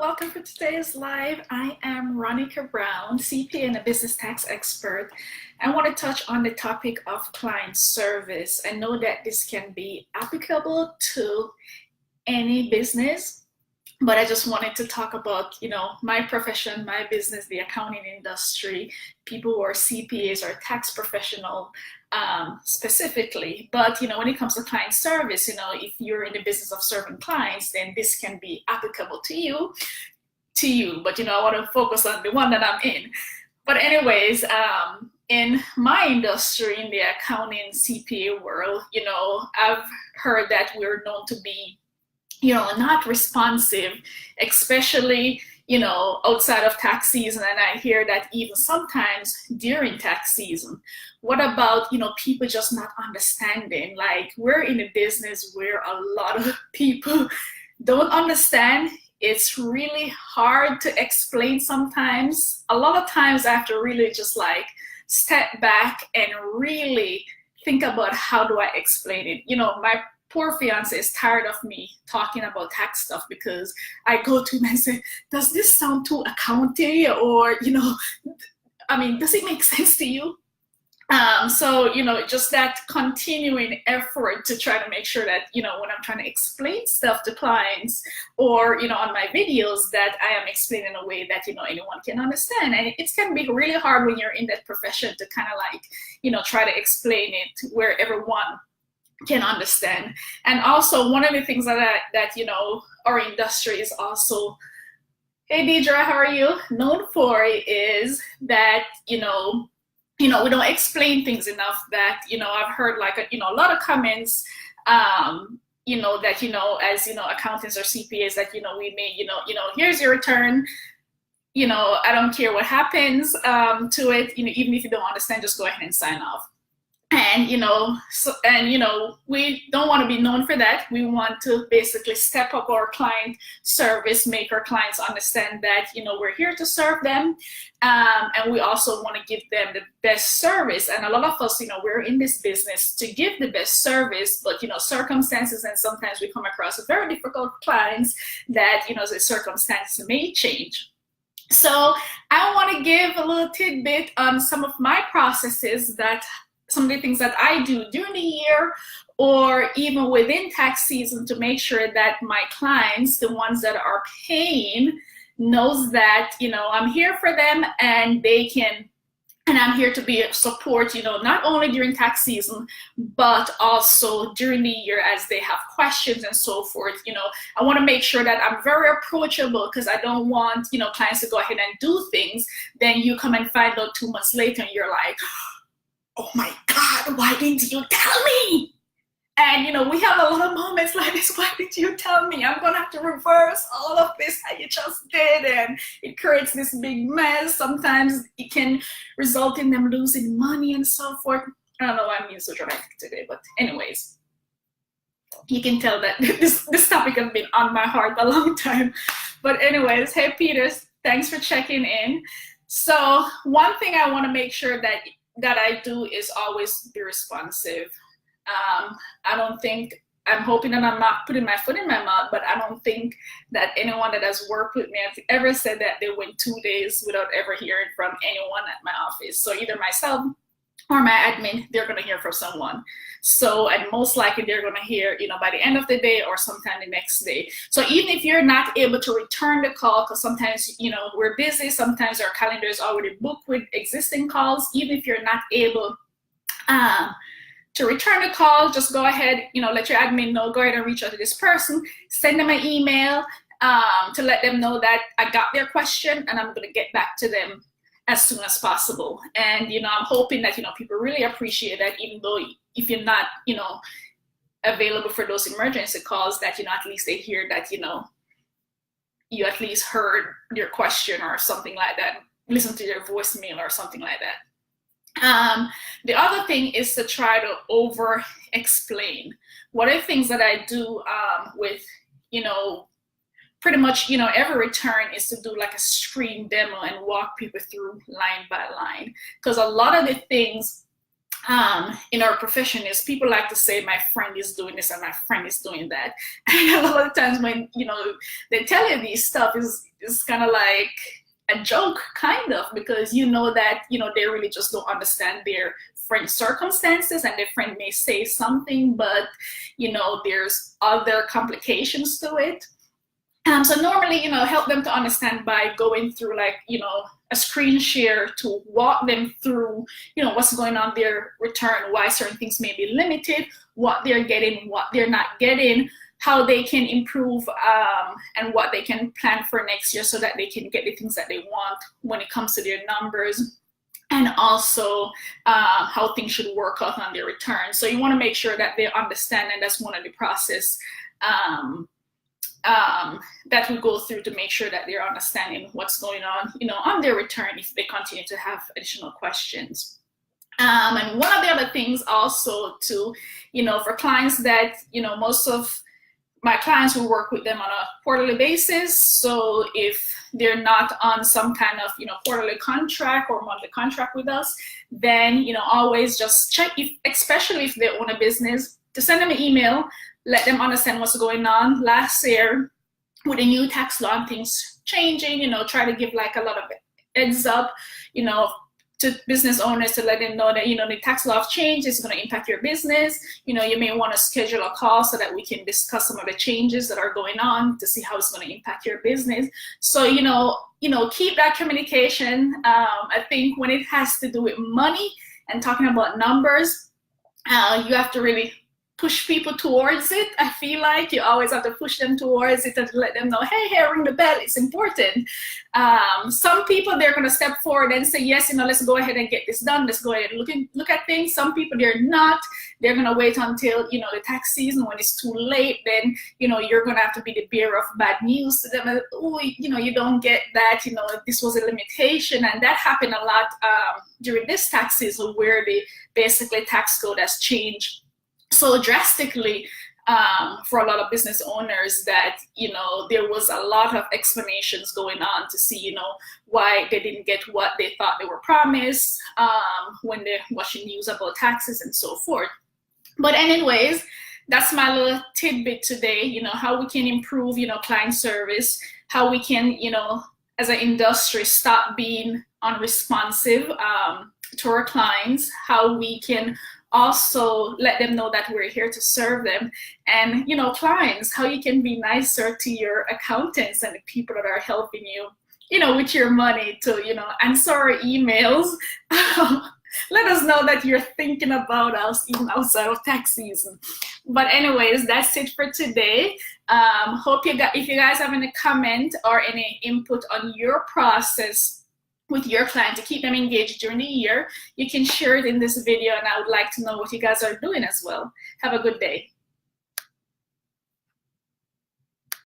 welcome for today's live. I am Ronica Brown, CPA and a business tax expert. I want to touch on the topic of client service. I know that this can be applicable to any business, but I just wanted to talk about, my profession, my business, the accounting industry, people who are CPAs or tax professional specifically. But, when it comes to client service, if you're in the business of serving clients, then this can be applicable to you. But, I want to focus on the one that I'm in. But anyways, in my industry, in the accounting CPA world, I've heard that we're known to be not responsive, especially, outside of tax season. And I hear that even sometimes during tax season. What about, people just not understanding? Like, we're in a business where a lot of people don't understand. It's really hard to explain sometimes. A lot of times I have to really just step back and really think about how do I explain it. My poor fiance is tired of me talking about tax stuff because I go to him and say, does this sound too accounting? Or, does it make sense to you? So, just that continuing effort to try to make sure that, when I'm trying to explain stuff to clients or, on my videos, that I am explaining in a way that, anyone can understand. And it can be really hard when you're in that profession to kind of try to explain it where everyone can understand. And also one of the things that our industry is also, hey Deidre, how are you, known for is that, we don't explain things enough. That, I've heard a lot of comments, that, as, accountants or CPAs that, we may, here's your return. I don't care what happens to it, even if you don't understand, just go ahead and sign off. And, we don't want to be known for that. We want to basically step up our client service, make our clients understand that, we're here to serve them. And we also want to give them the best service. And a lot of us, we're in this business to give the best service, but, circumstances, and sometimes we come across very difficult clients that, the circumstances may change. So I want to give a little tidbit on some of my processes, that some of the things that I do during the year or even within tax season to make sure that my clients, the ones that are paying, knows that, I'm here for them and they can, and I'm here to be a support, not only during tax season, but also during the year as they have questions and so forth. I want to make sure that I'm very approachable, because I don't want, clients to go ahead and do things. Then you come and find out 2 months later and you're like, oh my God, why didn't you tell me? And, we have a lot of moments like this. Why did you tell me? I'm going to have to reverse all of this that you just did. And it creates this big mess. Sometimes it can result in them losing money and so forth. I don't know why I'm being so dramatic today, but anyways, you can tell that this topic has been on my heart a long time. But anyways, hey, Peters, thanks for checking in. So one thing I want to make sure that I do is always be responsive. I'm hoping that I'm not putting my foot in my mouth, but I don't think that anyone that has worked with me has ever said that they went 2 days without ever hearing from anyone at my office. So either myself or my admin, they're going to hear from someone. So, and most likely they're going to hear, by the end of the day or sometime the next day. So even if you're not able to return the call, because sometimes, we're busy, sometimes our calendar is already booked with existing calls, even if you're not able to return the call, just go ahead, let your admin know, go ahead and reach out to this person, send them an email to let them know that I got their question and I'm going to get back to them as soon as possible. And, I'm hoping that, people really appreciate that, even though if you're not, available for those emergency calls, that, at least they hear that, you at least heard your question or something like that, listen to their voicemail or something like that. The other thing is to try to over explain. One of the things that I do with, pretty much, every return is to do like a screen demo and walk people through line by line. Because a lot of the things in our profession is people like to say my friend is doing this and my friend is doing that. And a lot of times when they tell you these stuff is kind of like a joke, kind of, because that they really just don't understand their friend's circumstances, and their friend may say something, but there's other complications to it. So normally, help them to understand by going through a screen share to walk them through, what's going on their return, why certain things may be limited, what they're getting, what they're not getting, how they can improve, and what they can plan for next year so that they can get the things that they want when it comes to their numbers, and also how things should work out on their return. So you want to make sure that they understand, and that's one of the process that we go through to make sure that they're understanding what's going on their return if they continue to have additional questions. And one of the other things also to, for clients that, most of my clients will work with them on a quarterly basis. So if they're not on some kind of, quarterly contract or monthly contract with us, then, always just check, especially if they own a business, to send them an email, let them understand what's going on. Last year, with the new tax law and things changing, try to give a lot of heads up, to business owners to let them know that, the tax law change is going to impact your business. You may want to schedule a call so that we can discuss some of the changes that are going on to see how it's going to impact your business. So, keep that communication. I think when it has to do with money and talking about numbers, you have to really push people towards it. I feel like you always have to push them towards it and let them know, hey, ring the bell, it's important. Some people, they're going to step forward and say, yes, let's go ahead and get this done. Let's go ahead and look at things. Some people, they're not. They're going to wait until, the tax season when it's too late. Then, you're going to have to be the bearer of bad news to them. Oh, you don't get that. This was a limitation. And that happened a lot during this tax season, where the basically tax code has changed so drastically for a lot of business owners that there was a lot of explanations going on to see why they didn't get what they thought they were promised when they're watching news about taxes and so forth. But anyways, that's my little tidbit today, how we can improve client service, how we can as an industry stop being unresponsive to our clients, how we can also let them know that we're here to serve them, and clients, how you can be nicer to your accountants and the people that are helping you with your money to answer our emails. Let us know that you're thinking about us even outside of tax season. But anyways, that's it for today. If you guys have any comment or any input on your process with your client to keep them engaged during the year, you can share it in this video, and I would like to know what you guys are doing as well. Have a good day.